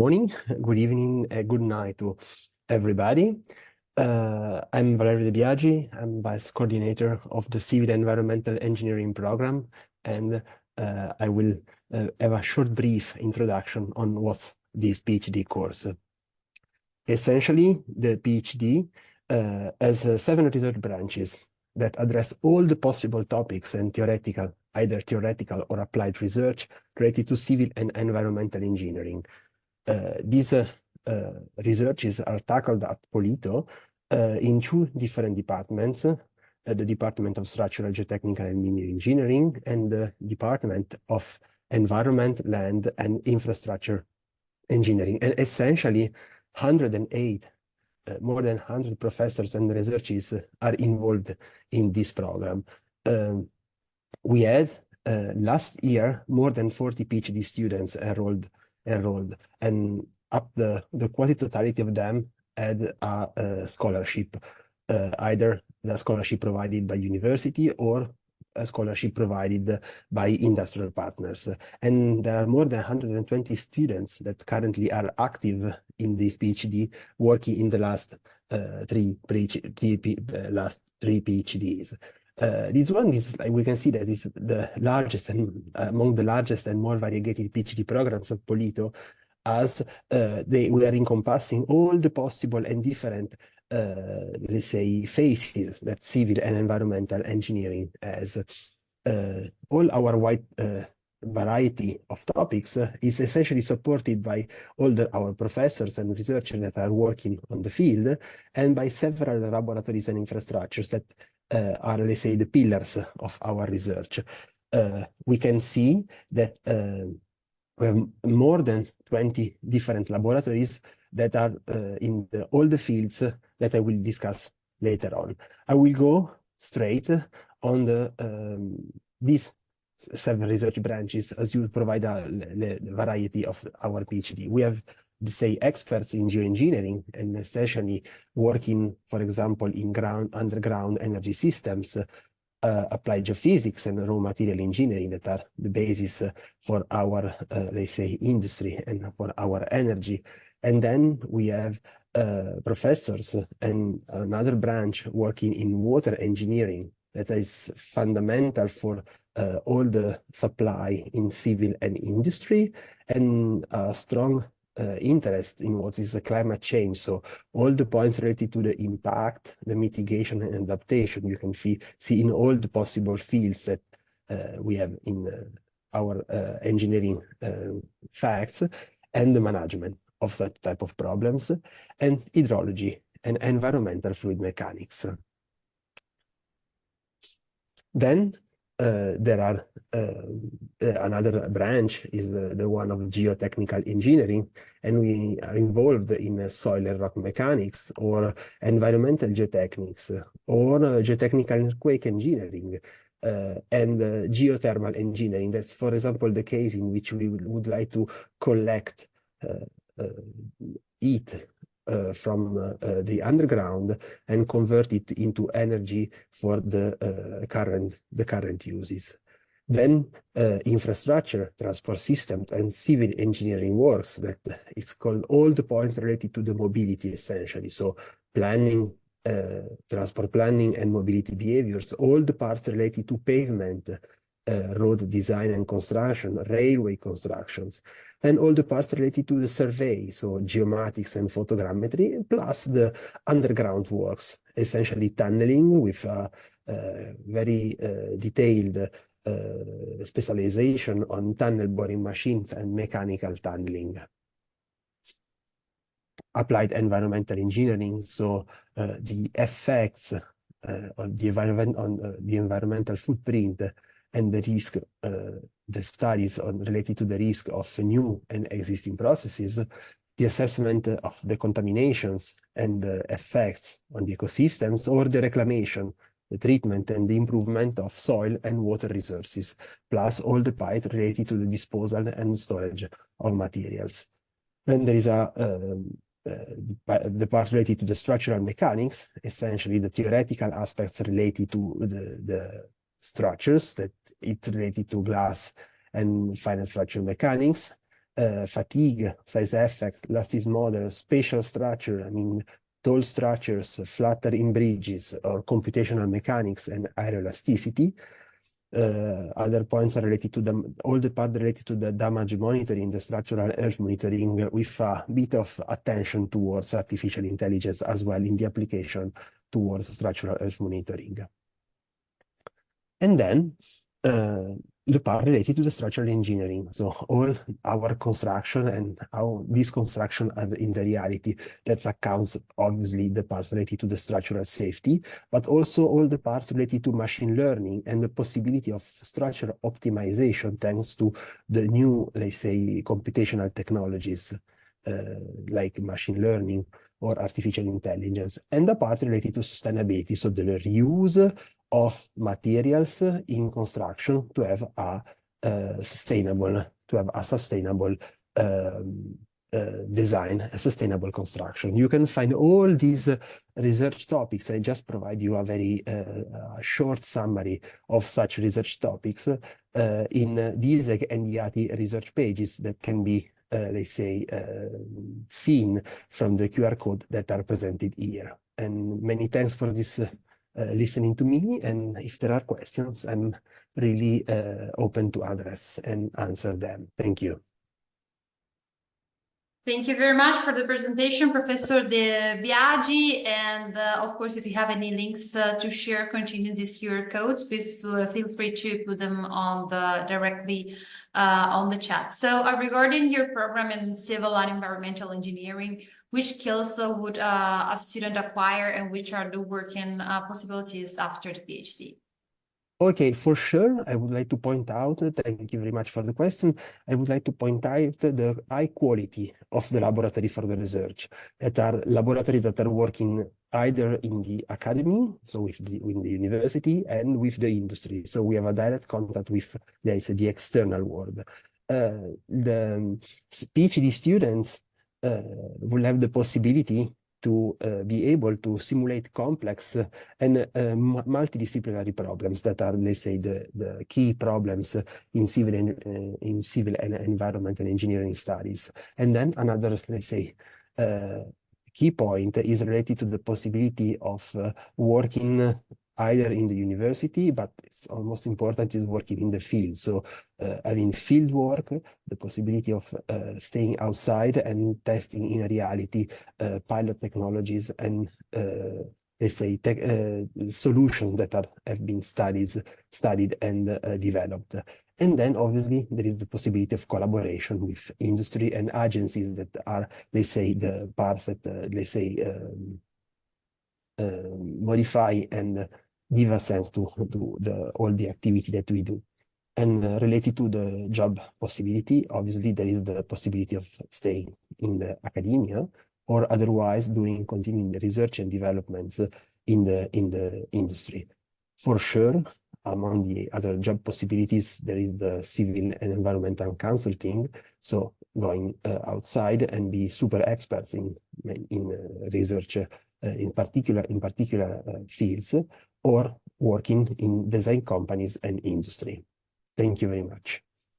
Morning, good evening, good night to everybody. I'm Valerio De Biagi. I'm Vice Coordinator of the Civil Environmental Engineering program, and I will have a short brief introduction on what's this PhD course. Essentially, the PhD has 7 research branches that address all the possible topics and either theoretical or applied research related to civil and environmental engineering. These researches are tackled at Polito in 2 different departments, the Department of Structural Geotechnical and Mineral Engineering and the Department of Environment, Land and Infrastructure Engineering. And essentially, 108, more than 100 professors and researchers are involved in this program. We had last year more than 40 PhD students enrolled, and the quasi totality of them had a scholarship, either the scholarship provided by university or a scholarship provided by industrial partners. And there are more than 120 students that currently are active in this PhD, working in the last three PhDs. This one is, we can see that is the largest and among the largest and more variegated PhD programs at Polito, as we are encompassing all the possible and different, let's say, phases that civil and environmental engineering has. All our wide variety of topics is essentially supported by all our professors and researchers that are working on the field, and by several laboratories and infrastructures that are, let's say, the pillars of our research. We can see that we have more than 20 different laboratories that are in all the fields that I will discuss later on. I will go straight on these 7 research branches, as you provide the variety of our PhD. We have, say, experts in geoengineering and essentially working, for example, in underground energy systems, applied geophysics and raw material engineering that are the basis for our, let's say, industry and for our energy. And then we have professors and another branch working in water engineering that is fundamental for all the supply in civil and industry, and a strong interest in what is the climate change. So all the points related to the impact, the mitigation and adaptation, you can see in all the possible fields that we have in our engineering facts, and the management of such type of problems, and hydrology and environmental fluid mechanics. Then there are another branch is the one of geotechnical engineering, and we are involved in soil and rock mechanics, or environmental geotechnics, or geotechnical earthquake engineering, and geothermal engineering. That's, for example, the case in which we would like to collect heat from the underground and convert it into energy for the current uses. Then infrastructure, transport systems, and civil engineering works, that is called all the points related to the mobility, essentially. So planning, transport planning and mobility behaviors, all the parts related to pavement, road design and construction, railway constructions, and all the parts related to the survey, so geomatics and photogrammetry, plus the underground works, essentially tunneling with very detailed specialization on tunnel boring machines and mechanical tunneling. Applied environmental engineering, so the effects on the environment, on the environmental footprint, and the risk, the studies related to the risk of new and existing processes, the assessment of the contaminations and the effects on the ecosystems, or the reclamation, the treatment and the improvement of soil and water resources, plus all the part related to the disposal and storage of materials. Then there is the part related to the structural mechanics, essentially the theoretical aspects related to the structures, that it's related to glass and final fracture mechanics, fatigue, size effect, lattice model, spatial structure, I mean, tall structures, flutter in bridges, or computational mechanics and aeroelasticity. Other points are related to all the part related to the damage monitoring, the structural health monitoring, with a bit of attention towards artificial intelligence as well in the application towards structural health monitoring. And then the part related to the structural engineering. So all our construction and how these construction are in the reality, that accounts obviously the parts related to the structural safety, but also all the parts related to machine learning and the possibility of structural optimization thanks to the new, let's say, computational technologies like machine learning or artificial intelligence, and the part related to sustainability, so the reuse of materials in construction to have a sustainable design, a sustainable construction. You can find all these research topics. I just provide you a very short summary of such research topics in these and YATI research pages that can be let's say, seen from the QR code that are presented here. And many thanks for this listening to me. And if there are questions, I'm really open to address and answer them. Thank you. Thank you very much for the presentation, Professor De Biagi. And of course, if you have any links to share, continue these QR codes, please feel free to put them on directly on the chat. So regarding your program in civil and environmental engineering, which skills would a student acquire and which are the working possibilities after the PhD? Okay, for sure, I would like to point out, thank you very much for the question, I would like to point out the high quality of the laboratory for the research, that are laboratories that are working either in the academy, so with the university, and with the industry. So we have a direct contact with, let's say, the external world. The PhD students will have the possibility to be able to simulate complex and multidisciplinary problems that are, let's say, the key problems in civil and environmental engineering studies. And then another, let's say, key point is related to the possibility of working either in the university, but it's almost important is working in the field. So having field work, the possibility of staying outside and testing in reality pilot technologies and let's say solutions that have been studied and developed. And then obviously there is the possibility of collaboration with industry and agencies that are, let's say, the parts that, let's say, modify and give a sense to all the activity that we do. And related to the job possibility, obviously there is the possibility of staying in the academia or otherwise continuing the research and developments in the industry. For sure, among the other job possibilities, there is the civil and environmental consulting. So going outside and be super experts in research, in particular fields, or working in design companies and industry. Thank you very much.